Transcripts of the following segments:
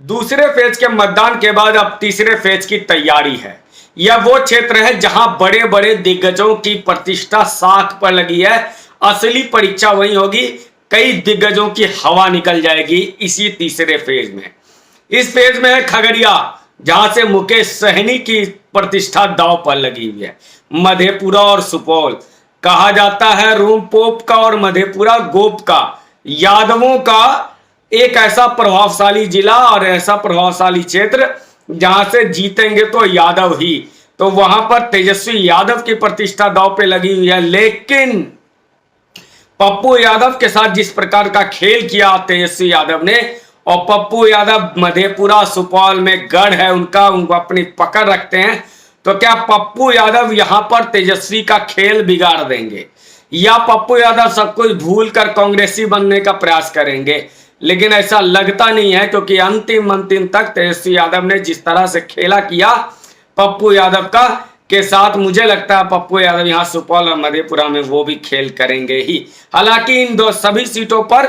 दूसरे फेज के मतदान के बाद अब तीसरे फेज की तैयारी है। यह वो क्षेत्र है जहां बड़े बड़े दिग्गजों की प्रतिष्ठा साख पर लगी है। असली परीक्षा वही होगी। कई दिग्गजों की हवा निकल जाएगी इसी तीसरे फेज में। इस फेज में है खगड़िया, जहां से मुकेश सहनी की प्रतिष्ठा दांव पर लगी हुई है। मधेपुरा और सुपौल कहा जाता है रोम पोप का और मधेपुरा गोप का, यादवों का एक ऐसा प्रभावशाली जिला और ऐसा प्रभावशाली क्षेत्र जहां से जीतेंगे तो यादव ही। तो वहां पर तेजस्वी यादव की प्रतिष्ठा दांव पे लगी हुई है। लेकिन पप्पू यादव के साथ जिस प्रकार का खेल किया तेजस्वी यादव ने, और पप्पू यादव मधेपुरा सुपौल में गढ़ है उनका, उनको अपनी पकड़ रखते हैं, तो क्या पप्पू यादव यहां पर तेजस्वी का खेल बिगाड़ देंगे या पप्पू यादव सब कुछ भूल कर कांग्रेसी बनने का प्रयास करेंगे? लेकिन ऐसा लगता नहीं है, क्योंकि अंतिम तक तेजस्वी यादव ने जिस तरह से खेला किया पप्पू यादव का के साथ, मुझे लगता है पप्पू यादव यहाँ सुपौल और मधेपुरा में वो भी खेल करेंगे ही। हालांकि इन दो सभी सीटों पर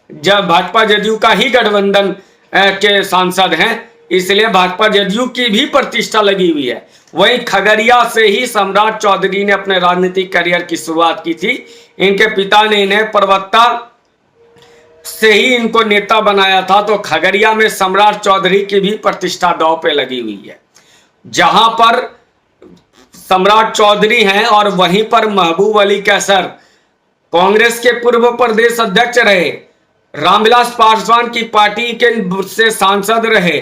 जब भाजपा जदयू का ही गठबंधन के सांसद हैं, इसलिए भाजपा जदयू की भी प्रतिष्ठा लगी हुई है। वहीं खगड़िया से ही सम्राट चौधरी ने अपने राजनीतिक करियर की शुरुआत की थी। इनके पिता ने इन्हें प्रवक्ता से ही इनको नेता बनाया था। तो खगड़िया में सम्राट चौधरी की भी प्रतिष्ठा दांव पे लगी हुई है, जहां पर सम्राट चौधरी हैं और वहीं पर महबूब अली कैसर कांग्रेस के पूर्व प्रदेश अध्यक्ष रहे, रामविलास पासवान की पार्टी के से सांसद रहे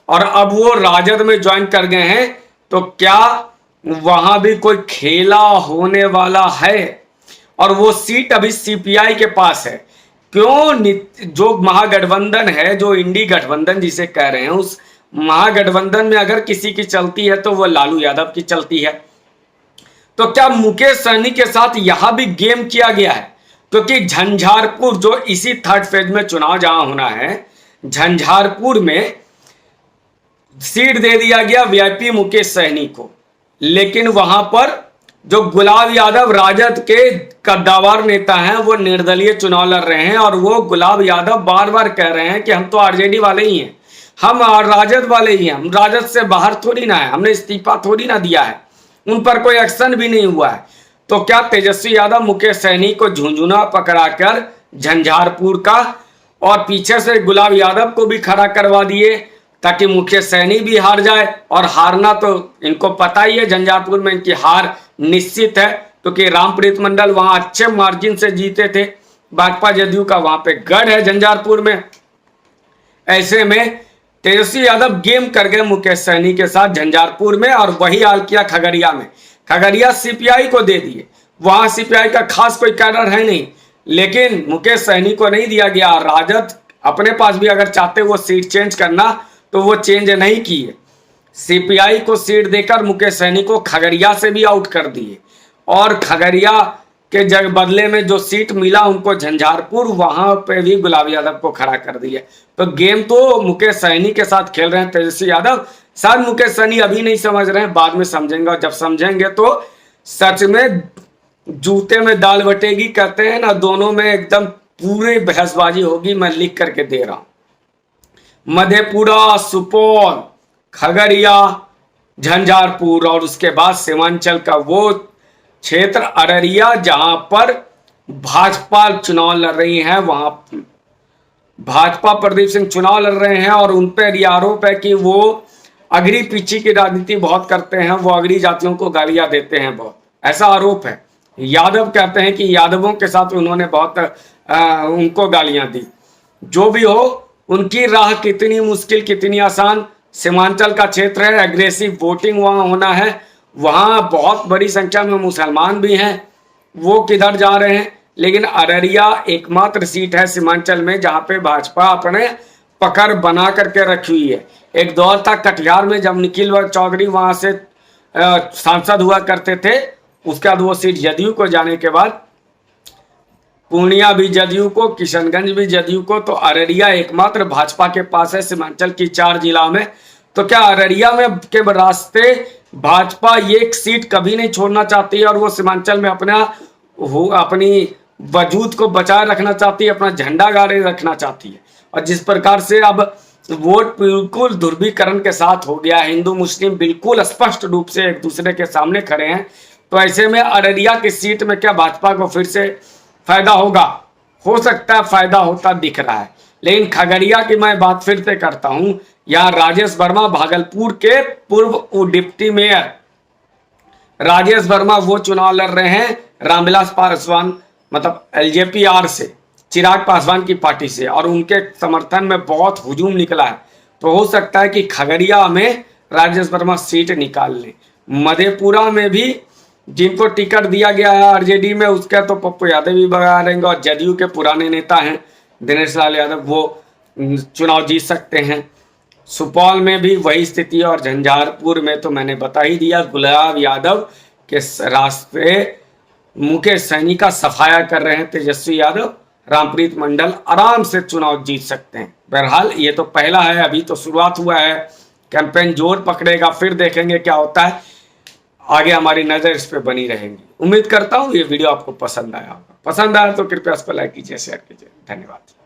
और अब वो राजद में ज्वाइन कर गए हैं। तो क्या वहां भी कोई खेला होने वाला है? और वो सीट अभी सीपीआई के पास है। क्यों? जो महागठबंधन है, जो इंडी गठबंधन जिसे कह रहे हैं, उस महागठबंधन में अगर किसी की चलती है तो वो लालू यादव की चलती है। तो क्या मुकेश सहनी के साथ यहां भी गेम किया गया है? क्योंकि झंझारपुर, जो इसी थर्ड फेज में चुनाव जहां होना है, झंझारपुर में सीट दे दिया गया वीआईपी मुकेश सहनी को। लेकिन वहां पर जो गुलाब यादव राजद के कद्दावर नेता हैं, वो निर्दलीय चुनाव लड़ रहे हैं और वो गुलाब यादव बार बार कह रहे हैं कि हम तो आरजेडी वाले ही हैं, हम राजद वाले ही हैं, हम राजद से बाहर थोड़ी ना है, हमने इस्तीफा थोड़ी ना दिया है, उन पर कोई एक्शन भी नहीं हुआ है। तो क्या तेजस्वी यादव मुकेश सहनी को झुंझुना पकड़ाकर झंझारपुर का और पीछे से गुलाब यादव को भी खड़ा करवा दिए ताकि मुकेश सहनी भी हार जाए? और हारना तो इनको पता ही है, झंझारपुर में इनकी हार निश्चित है, क्योंकि रामप्रीत मंडल वहां अच्छे मार्जिन से जीते थे। भाजपा जदयू का वहां पे गढ़ है झंझारपुर में। ऐसे में तेजस्वी यादव गेम कर गए मुकेश सहनी के साथ झंझारपुर में, और वही हाल किया खगड़िया में। खगड़िया सीपीआई को दे दिए, वहां सीपीआई का खास कोई कैडर है नहीं, लेकिन मुकेश सहनी को नहीं दिया गया। राजद अपने पास भी अगर चाहते वो सीट चेंज करना तो वो चेंज नहीं किए। सीपीआई को सीट देकर मुकेश सहनी को खगड़िया से भी आउट कर दिए, और खगड़िया के बदले में जो सीट मिला उनको झंझारपुर, वहां पे भी गुलाब यादव को खड़ा कर दिया। तो गेम तो मुकेश सहनी के साथ खेल रहे हैं तेजस्वी यादव। शायद मुकेश सहनी अभी नहीं समझ रहे हैं, बाद में समझेंगे, और जब समझेंगे तो सच में जूते में दाल बटेगी, कहते हैं ना, दोनों में एकदम पूरे बहसबाजी होगी। मैं लिख करके दे रहा हूं, मधेपुरा, सुपौल, खगड़िया, झंझारपुर और उसके बाद सीमांचल का वो क्षेत्र अररिया, जहां पर भाजपा चुनाव लड़ रही है। वहां भाजपा प्रदीप सिंह चुनाव लड़ रहे हैं और उन पर यह आरोप है कि वो अगड़ी पीछी की राजनीति बहुत करते हैं, वो अगड़ी जातियों को गालियां देते हैं बहुत, ऐसा आरोप है। यादव कहते हैं कि यादवों के साथ उन्होंने बहुत उनको गालियां दी। जो भी हो, उनकी राह कितनी मुश्किल कितनी आसान। सीमांचल का क्षेत्र है, एग्रेसिव वोटिंग वहां होना है, वहां बहुत बड़ी संख्या में मुसलमान भी हैं, वो किधर जा रहे हैं। लेकिन अररिया एकमात्र सीट है सीमांचल में जहां पे भाजपा अपने पकड़ बना करके रखी हुई है। एक दौर था कटिहार में जब निखिल चौधरी वहां से सांसद हुआ करते थे, उसके बाद वो सीट जदयू को जाने के बाद पूर्णिया भी जदयू को, किशनगंज भी जदयू को, तो अररिया एकमात्र भाजपा के पास है सीमांचल की 4 जिला में। तो क्या अररिया में के रास्ते भाजपा ये सीट कभी नहीं छोड़ना चाहती है और वो सीमांचल में अपनी वजूद को बचाए रखना चाहती है, अपना झंडा गाड़े रखना चाहती है। और जिस प्रकार से अब वोट बिल्कुल ध्रुवीकरण के साथ हो गया। हिंदू मुस्लिम बिल्कुल स्पष्ट रूप से एक दूसरे के सामने खड़े हैं। तो ऐसे में अररिया की सीट में क्या भाजपा को फिर से फायदा होगा? हो सकता है फायदा होता दिख रहा है। लेकिन खगड़िया की मैं बात फिर से करता हूं, यहाँ राजेश वर्मा भागलपुर के पूर्व डिप्टी मेयर राजेश वर्मा वो चुनाव लड़ रहे हैं रामविलास पासवान मतलब एलजेपी-आर से, चिराग पासवान की पार्टी से, और उनके समर्थन में बहुत हुजूम निकला है। तो हो सकता है कि खगड़िया में राजेश वर्मा सीट निकाल लें। मधेपुरा में भी जिनको टिकट दिया गया है आरजेडी में, उसका तो पप्पू यादव भी बगा रहेंगे, और जदयू के पुराने नेता हैं दिनेश लाल यादव, वो चुनाव जीत सकते हैं। सुपौल में भी वही स्थिति है, और झंझारपुर में तो मैंने बता ही दिया, गुलाब यादव के रास्ते मुकेश सैनी का सफाया कर रहे हैं तेजस्वी यादव। रामप्रीत मंडल आराम से चुनाव जीत सकते हैं। बहरहाल ये तो पहला है, अभी तो शुरुआत हुआ है, कैंपेन जोर पकड़ेगा, फिर देखेंगे क्या होता है। आगे हमारी नजर इस पे बनी रहेगी। उम्मीद करता हूँ ये वीडियो आपको पसंद आया होगा। पसंद आया तो कृपया इस पर लाइक कीजिए, शेयर कीजिए। धन्यवाद।